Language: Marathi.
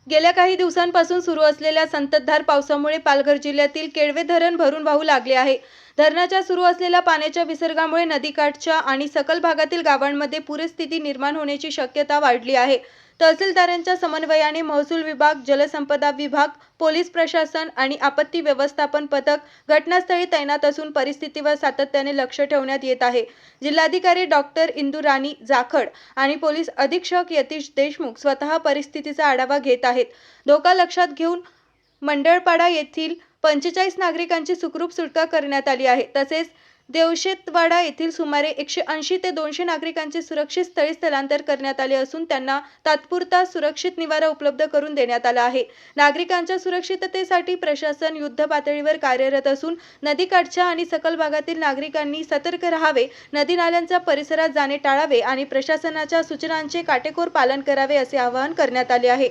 गेल्या काही दिवसांपासून सुरू असलेल्या संततधार पावसामुळे पालघर जिल्ह्यातील केळवे धरण भरून वाहू लागले आहे. धरणाच्या सुरू असलेल्या पाण्याच्या विसर्गामुळे नदीकाठच्या आणि सखल भागातील गावांमध्ये पूरस्थिती निर्माण होण्याची शक्यता वाढली आहे. तहसीलदारांच्या समन्वयाने महसूल विभाग, जलसंपदा विभाग, पोलीस प्रशासन आणि आपत्ती व्यवस्थापन पथक घटनास्थळी तैनात असून परिस्थितीवर सातत्याने लक्ष ठेवण्यात येत आहे. जिल्हाधिकारी डॉक्टर इंदुराणी जाखड आणि पोलीस अधीक्षक यतीश देशमुख स्वतः परिस्थितीचा आढावा घेत आहेत. धोका लक्षात घेऊन मंडळपाडा येथील 45 नागरिकांची सुखरूप सुटका करण्यात आली आहे. तसेच देवशेतवाडा येथील सुमारे 180 ते 200 नागरिकांचे सुरक्षित स्थळी स्थलांतर करण्यात आले असून त्यांना तात्पुरता सुरक्षित निवारा उपलब्ध करून देण्यात आला आहे. नागरिकांच्या सुरक्षिततेसाठी प्रशासन युद्ध पातळीवर कार्यरत असून नदीकाठच्या आणि सखल भागातील नागरिकांनी सतर्क राहावे, नदी नाल्यांच्या परिसरात जाणे टाळावे आणि प्रशासनाच्या सूचनांचे काटेकोर पालन करावे असे आवाहन करण्यात आले आहे.